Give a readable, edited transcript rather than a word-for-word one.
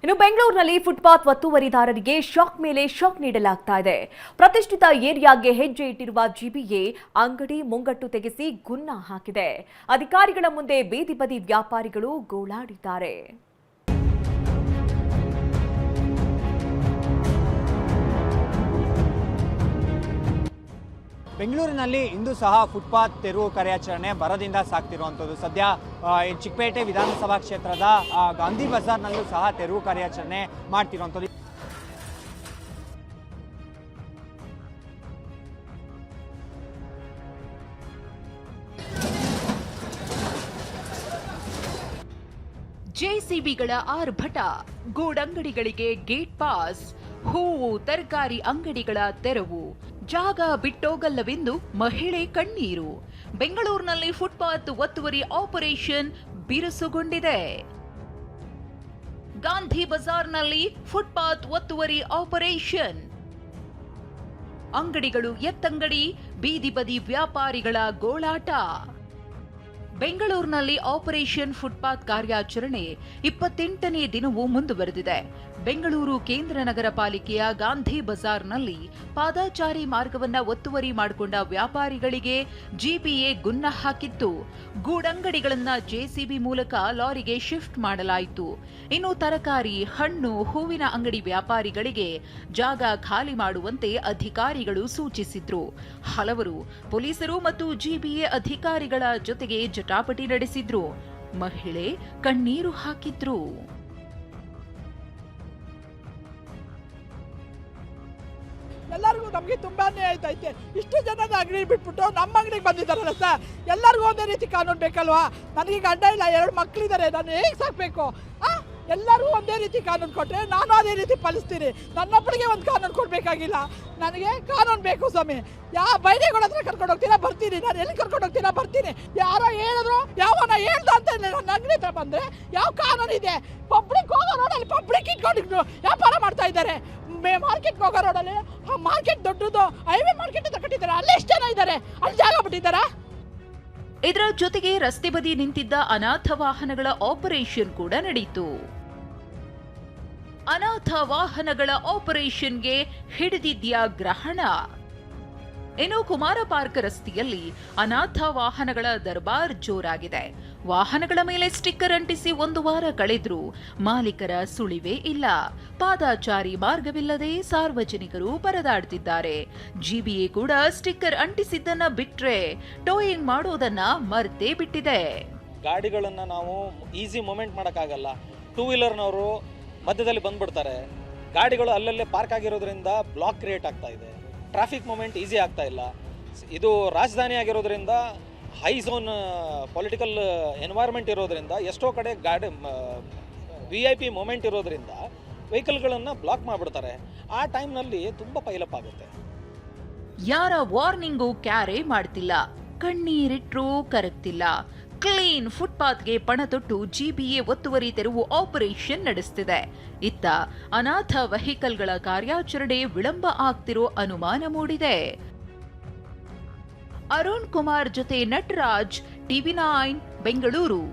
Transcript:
ಇನ್ನು ಬೆಂಗಳೂರಿನಲ್ಲಿ footpath ಒತ್ತುವರಿದಾರರಿಗೆ shock ಮೇಲೆ ಶಾಕ್ ನೀಡಲಾಗ್ತಾ ಇದೆ. ಪ್ರತಿಷ್ಠಿತ ಏರಿಯಾಗೆ ಹೆಜ್ಜೆ ಇಟ್ಟಿರುವ ಜಿಬಿಎ ಅಂಗಡಿ ಮುಂಗಟ್ಟು ತೆಗೆಸಿ ಗುನ್ನ ಹಾಕಿದೆ. ಅಧಿಕಾರಿಗಳ ಮುಂದೆ ಬೀದಿ ಬದಿ ವ್ಯಾಪಾರಿಗಳು ಗೋಳಾಡಿದ್ದಾರೆ. ಬೆಂಗಳೂರಿನಲ್ಲಿ ಇಂದು ಸಹ ಫುಟ್ಪಾತ್ ತೆರವು ಕಾರ್ಯಾಚರಣೆ ಭರದಿಂದ ಸಾಗ್ತಿರುವಂಥದ್ದು. ಸದ್ಯ ಚಿಕ್ಕಪೇಟೆ ವಿಧಾನಸಭಾ ಕ್ಷೇತ್ರದ ಗಾಂಧಿ ಬಜಾರ್ನಲ್ಲೂ ಸಹ ತೆರವು ಕಾರ್ಯಾಚರಣೆ ಮಾಡ್ತಿರುವಂಥದ್ದು. ಜೆಸಿಬಿಗಳ ಆರ್ಭಟ, ಗೂಡಂಗಡಿಗಳಿಗೆ ಗೇಟ್ ಪಾಸ್, ಹೂವು ತರಕಾರಿ ಅಂಗಡಿಗಳ ತೆರವು, ಜಾಗ ಬಿಟ್ಟೋಗಲ್ಲವೆಂದು ಮಹಿಳೆ ಕಣ್ಣೀರು. ಬೆಂಗಳೂರಿನಲ್ಲಿ ಫುಟ್ಪಾತ್ ಒತ್ತುವರಿ ಆಪರೇಷನ್ ಬಿರುಸುಗೊಂಡಿದೆ. ಗಾಂಧಿ ಬಜಾರ್ನಲ್ಲಿ ಫುಟ್ಪಾತ್ ಒತ್ತುವರಿ ಆಪರೇಷನ್. ಅಂಗಡಿಗಳು ಎತ್ತಂಗಡಿ, ಬೀದಿ ಬದಿ ವ್ಯಾಪಾರಿಗಳ ಗೋಳಾಟ. ಬೆಂಗಳೂರಿನಲ್ಲಿ ಆಪರೇಷನ್ ಫುಟ್ಪಾತ್ ಕಾರ್ಯಾಚರಣೆ 28ನೇ ದಿನವೂ ಮುಂದುವರೆದಿದೆ. ಬೆಂಗಳೂರು ಕೇಂದ್ರ ನಗರ ಪಾಲಿಕೆಯ ಗಾಂಧಿ ಬಜಾರ್ನಲ್ಲಿ ಪಾದಚಾರಿ ಮಾರ್ಗವನ್ನ ಒತ್ತುವರಿ ಮಾಡಿಕೊಂಡ ವ್ಯಾಪಾರಿಗಳಿಗೆ ಜಿಬಿಎ ಗುನ್ನ ಹಾಕಿತ್ತು. ಗೂಡಂಗಡಿಗಳನ್ನ ಜೆಸಿಬಿ ಮೂಲಕ ಲಾರಿಗೆ ಶಿಫ್ಟ್ ಮಾಡಲಾಯಿತು. ಇನ್ನು ತರಕಾರಿ, ಹಣ್ಣು, ಹೂವಿನ ಅಂಗಡಿ ವ್ಯಾಪಾರಿಗಳಿಗೆ ಜಾಗ ಖಾಲಿ ಮಾಡುವಂತೆ ಅಧಿಕಾರಿಗಳು ಸೂಚಿಸಿದ್ರು. ಹಲವರು ಪೊಲೀಸರು ಮತ್ತು ಜಿಬಿಎ ಅಧಿಕಾರಿಗಳ ಜೊತೆಗೆ ಜಟಾಪಟಿ ನಡೆಸಿದ್ರು. ಮಹಿಳೆ ಕಣ್ಣೀರು ಹಾಕಿದ್ರು. ಎಲ್ಲರಿಗೂ ನಮಗೆ ತುಂಬಾನೇ ಆಯ್ತೈತೆ. ಇಷ್ಟು ಜನದ ಅಂಗಡಿ ಬಿಟ್ಬಿಟ್ಟು ನಮ್ಮ ಅಂಗಡಿಗೆ ಬಂದಿದ್ದಾರಲ್ಲ ಸರ್, ಎಲ್ಲರಿಗೂ ಒಂದೇ ರೀತಿ ಕಾನೂನು ಬೇಕಲ್ವಾ? ನನಗೆ ಗಂಡ ಇಲ್ಲ, 2 ಮಕ್ಕಳಿದ್ದಾರೆ, ನಾನು ಹೇಗೆ ಸಾಕಬೇಕು? ಎಲ್ಲರಿಗೂ ಒಂದೇ ರೀತಿ ಕಾನೂನು ಕೊಟ್ಟರೆ ನಾನು ಅದೇ ರೀತಿ ಪಾಲಿಸ್ತೀನಿ. ನನ್ನೊಬ್ಬಳಿಗೆ ಒಂದು ಕಾನೂನು ಕೊಡಬೇಕಾಗಿಲ್ಲ, ನನಗೆ ಕಾನೂನು ಬೇಕು ಸ್ವಾಮಿ. ಯಾವ ಬೈರೆಗಳ ಹತ್ರ ಕರ್ಕೊಂಡು ಹೋಗ್ತೀರಾ ಬರ್ತೀನಿ, ನಾನು ಎಲ್ಲಿ ಕರ್ಕೊಂಡು ಹೋಗ್ತೀರಾ ಬರ್ತೀನಿ. ಯಾರೋ ಹೇಳಿದ್ರು, ಯಾವನ ಹೇಳ್ದ ಅಂತ ನನ್ನ ಅಂಗಡಿ ಹತ್ರ ಬಂದರೆ ಯಾವ ಕಾನೂನು ಇದೆ? ಪಬ್ಲಿಕ್ ಹೋಗೋ ರೋಡಲ್ಲಿ ಪಬ್ಲಿಕ್ ಇಟ್ಕೊಂಡು ವ್ಯಾಪಾರ ಮಾಡ್ತಾ ಇದ್ದಾರೆ. ಮಾರ್ಕೆಟ್ಗೆ ಹೋಗೋ ರೋಡಲ್ಲಿ ಆ ಮಾರ್ಕೆಟ್ ದೊಡ್ಡದು ಹೈವೇ ಮಾರ್ಕೆಟ್ ಅಂತ ಕಟ್ಟಿದ್ದಾರೆ, ಅಲ್ಲಿ ಎಷ್ಟು ಜನ ಇದ್ದಾರೆ? ಅಲ್ಲಿ ಜಾಗ ಬಿಟ್ಟಿದ್ದಾರಾ? ಇದರ ಜೊತೆಗೆ ರಸ್ತೆ ಬದಿ ನಿಂತಿದ್ದ ಅನಾಥ ವಾಹನಗಳ ಆಪರೇಷನ್ ಕೂಡ ನಡೆಯಿತು. ಅನಾಥ ವಾಹನಗಳ ಆಪರೇಷನ್ಗೆ ಹಿಡಿದಿದ್ಯಾ ಗ್ರಹಣ. ಇನ್ನು ಕುಮಾರ ಪಾರ್ಕ್ ರಸ್ತೆಯಲ್ಲಿ ಅನಾಥ ವಾಹನಗಳ ದರ್ಬಾರ್ ಜೋರಾಗಿದೆ. ವಾಹನಗಳ ಮೇಲೆ ಸ್ಟಿಕ್ಕರ್ ಅಂಟಿಸಿ 1 ವಾರ ಕಳೆದ್ರೂ ಮಾಲೀಕರ ಸುಳಿವೇ ಇಲ್ಲ. ಪಾದಚಾರಿ ಮಾರ್ಗವಿಲ್ಲದೆ ಸಾರ್ವಜನಿಕರು ಪರದಾಡ್ತಿದ್ದಾರೆ. ಜಿಬಿಎ ಕೂಡ ಸ್ಟಿಕ್ಕರ್ ಅಂಟಿಸಿದ್ದನ್ನ ಬಿಟ್ರೆ ಟೋಯಿಂಗ್ ಮಾಡೋದನ್ನ ಮರ್ತೇ ಬಿಟ್ಟಿದೆ. ಗಾಡಿಗಳನ್ನ ನಾವು ಈಸಿ ಮೂವ್ಮೆಂಟ್ ಮಾಡೋಕ್ಕಾಗಲ್ಲ. 2 ವೀಲರ್ನವರು ಮಧ್ಯದಲ್ಲಿ ಬಂದ್ಬಿಡ್ತಾರೆ. ಗಾಡಿಗಳು ಅಲ್ಲಲ್ಲೇ ಪಾರ್ಕ್ ಆಗಿರೋದ್ರಿಂದ ಬ್ಲಾಕ್ ಕ್ರಿಯೇಟ್ ಆಗ್ತಾ ಇದೆ. ಟ್ರಾಫಿಕ್ ಮೂವ್ಮೆಂಟ್ ಈಸಿ ಆಗ್ತಾ ಇಲ್ಲ. ಇದು ರಾಜಧಾನಿ ಆಗಿರೋದ್ರಿಂದ ಹೈ ಝೋನ್ ಪೊಲಿಟಿಕಲ್ ಎನ್ವೈರ್ಮೆಂಟ್ ಇರೋದ್ರಿಂದ ಎಷ್ಟೋ ಕಡೆ ಗಾಡಿ VIP ಮೂಮೆಂಟ್ ಇರೋದ್ರಿಂದ ವೆಹಿಕಲ್ಗಳನ್ನು ಬ್ಲಾಕ್ ಮಾಡಿಬಿಡ್ತಾರೆ. ಆ ಟೈಮ್ನಲ್ಲಿ ತುಂಬ ಪೈಲಪ್ ಆಗುತ್ತೆ. ಯಾರ ವಾರ್ನಿಂಗು ಕ್ಯಾರೆ ಮಾಡ್ತಿಲ್ಲ, ಕಣ್ಣೀರಿಟ್ರೂ ಕರಗ್ತಿಲ್ಲ. ಕ್ಲೀನ್ ಫುಟ್ಪಾತ್ಗೆ ಪಣ ತೊಟ್ಟು ಜಿಬಿಎ ಒತ್ತುವರಿ ತೆರವು ಆಪರೇಷನ್ ನಡೆಸುತ್ತಿದೆ. ಇತ್ತ ಅನಾಥ ವೆಹಿಕಲ್ಗಳ ಕಾರ್ಯಾಚರಣೆ ವಿಳಂಬ ಆಗ್ತಿರೋ ಅನುಮಾನ ಮೂಡಿದೆ. ಅರುಣ್ ಕುಮಾರ್ ಜೊತೆ ನಟರಾಜ್, TV9 ಬೆಂಗಳೂರು.